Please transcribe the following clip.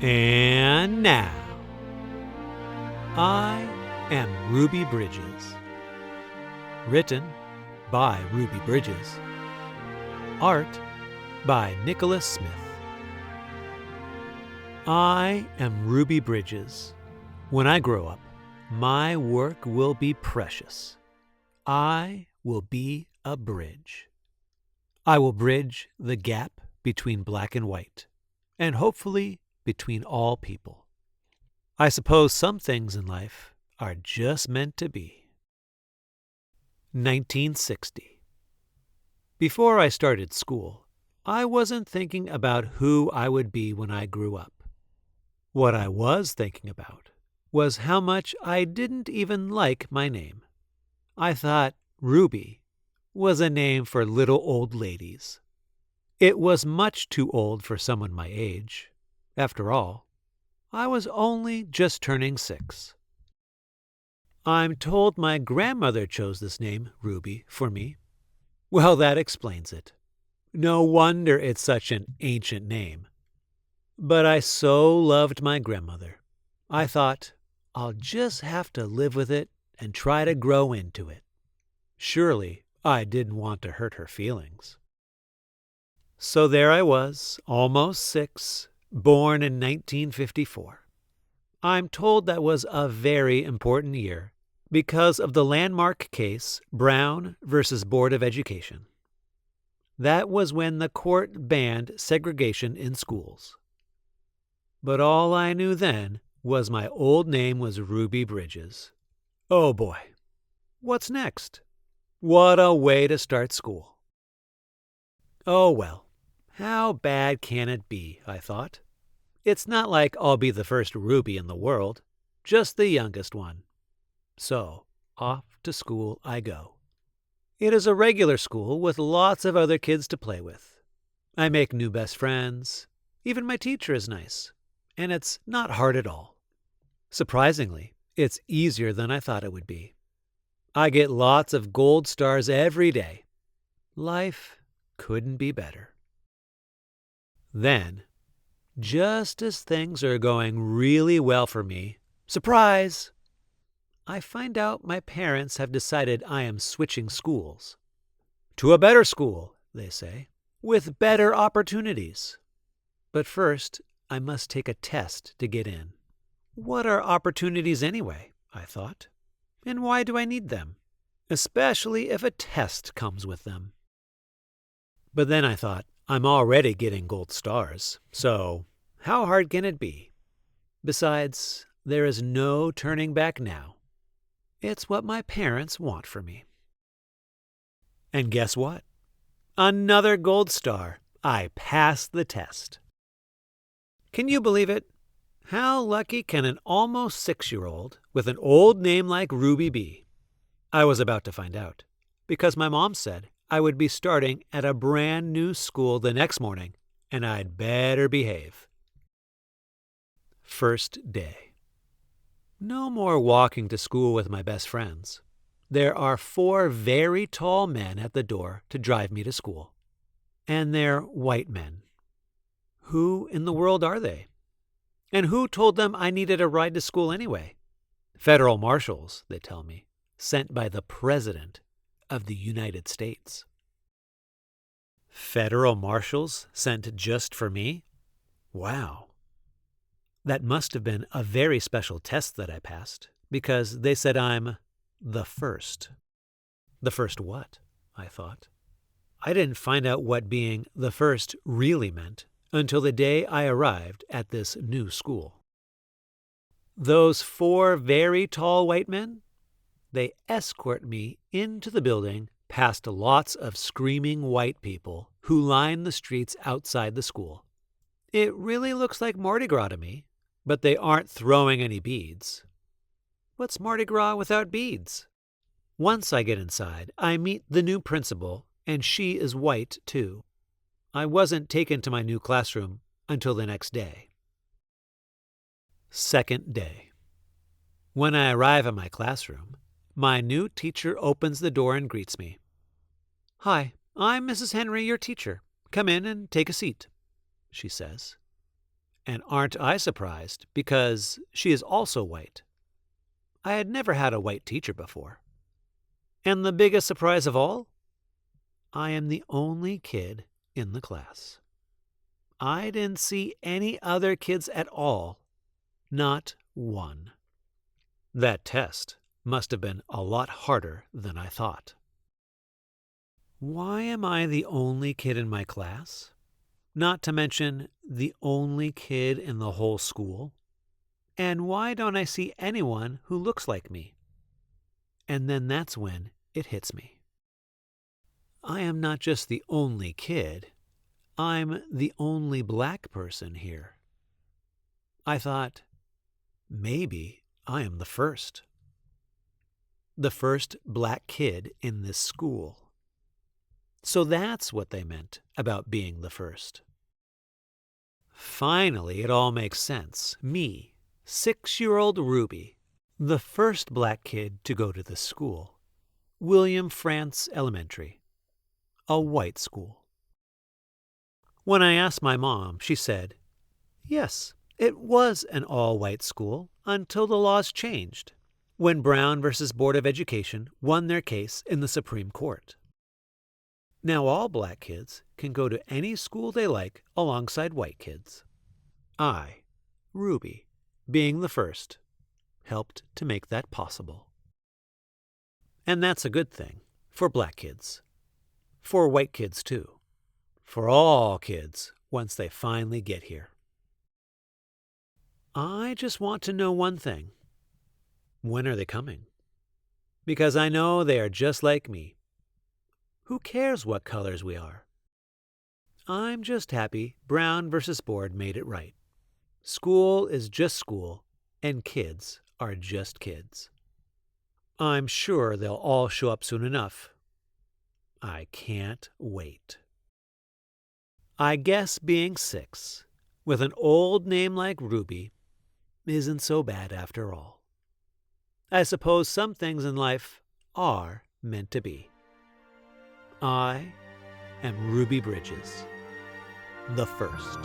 And now, I am Ruby Bridges. Written by Ruby Bridges. Art by Nicholas Smith. I am Ruby Bridges. When I grow up, my work will be precious. I will be a bridge. I will bridge the gap between black and white, and hopefully between all people. I suppose some things in life are just meant to be. 1960. Before I started school, I wasn't thinking about who I would be when I grew up. What I was thinking about was how much I didn't even like my name. I thought Ruby was a name for little old ladies. It was much too old for someone my age. After all, I was only just turning 6. I'm told my grandmother chose this name, Ruby, for me. Well, that explains it. No wonder it's such an ancient name. But I so loved my grandmother. I thought, I'll just have to live with it and try to grow into it. Surely I didn't want to hurt her feelings. So there I was, almost 6, born in 1954. I'm told that was a very important year because of the landmark case Brown versus Board of Education. That was when the court banned segregation in schools. But all I knew then was my old name was Ruby Bridges. Oh boy, what's next? What a way to start school. Oh well, how bad can it be, I thought. It's not like I'll be the first Ruby in the world, just the youngest one. So, off to school I go. It is a regular school with lots of other kids to play with. I make new best friends. Even my teacher is nice. And it's not hard at all. Surprisingly, it's easier than I thought it would be. I get lots of gold stars every day. Life couldn't be better. Then, just as things are going really well for me, surprise! I find out my parents have decided I am switching schools. To a better school, they say, with better opportunities. But first, I must take a test to get in. What are opportunities anyway, I thought, and why do I need them, especially if a test comes with them? But then I thought, I'm already getting gold stars, so how hard can it be? Besides, there is no turning back now. It's what my parents want for me. And guess what? Another gold star. I passed the test. Can you believe it? How lucky can an almost 6-year-old with an old name like Ruby be? I was about to find out, because my mom said I would be starting at a brand new school the next morning, and I'd better behave. First day. No more walking to school with my best friends. There are 4 very tall men at the door to drive me to school. And they're white men. Who in the world are they? And who told them I needed a ride to school anyway? Federal marshals, they tell me, sent by the President of the United States. Federal marshals sent just for me? Wow. That must have been a very special test that I passed, because they said I'm the first. The first what? I thought. I didn't find out what being the first really meant until the day I arrived at this new school. Those 4 very tall white men? They escort me into the building past lots of screaming white people who line the streets outside the school. It really looks like Mardi Gras to me, but they aren't throwing any beads. What's Mardi Gras without beads? Once I get inside, I meet the new principal, and she is white too. I wasn't taken to my new classroom until the next day. Second day. When I arrive at my classroom, my new teacher opens the door and greets me. "Hi, I'm Mrs. Henry, your teacher. Come in and take a seat," she says. And aren't I surprised, because she is also white. I had never had a white teacher before. And the biggest surprise of all? I am the only kid in the class. I didn't see any other kids at all, not one. That test must have been a lot harder than I thought. Why am I the only kid in my class? Not to mention the only kid in the whole school? And why don't I see anyone who looks like me? And then that's when it hits me. I am not just the only kid. I'm the only black person here. I thought, maybe I am the first. The first black kid in this school. So that's what they meant about being the first. Finally, it all makes sense. Me, 6-year-old Ruby, the first black kid to go to the school. William Frantz Elementary, a white school. When I asked my mom, she said, yes, it was an all-white school until the laws changed, when Brown versus Board of Education won their case in the Supreme Court. Now all black kids can go to any school they like alongside white kids. I, Ruby, being the first, helped to make that possible. And that's a good thing for black kids. For white kids, too. For all kids once they finally get here. I just want to know one thing. When are they coming? Because I know they are just like me. Who cares what colors we are? I'm just happy Brown versus Board made it right. School is just school, and kids are just kids. I'm sure they'll all show up soon enough. I can't wait. I guess being 6, with an old name like Ruby, isn't so bad after all. I suppose some things in life are meant to be. I am Ruby Bridges, the first.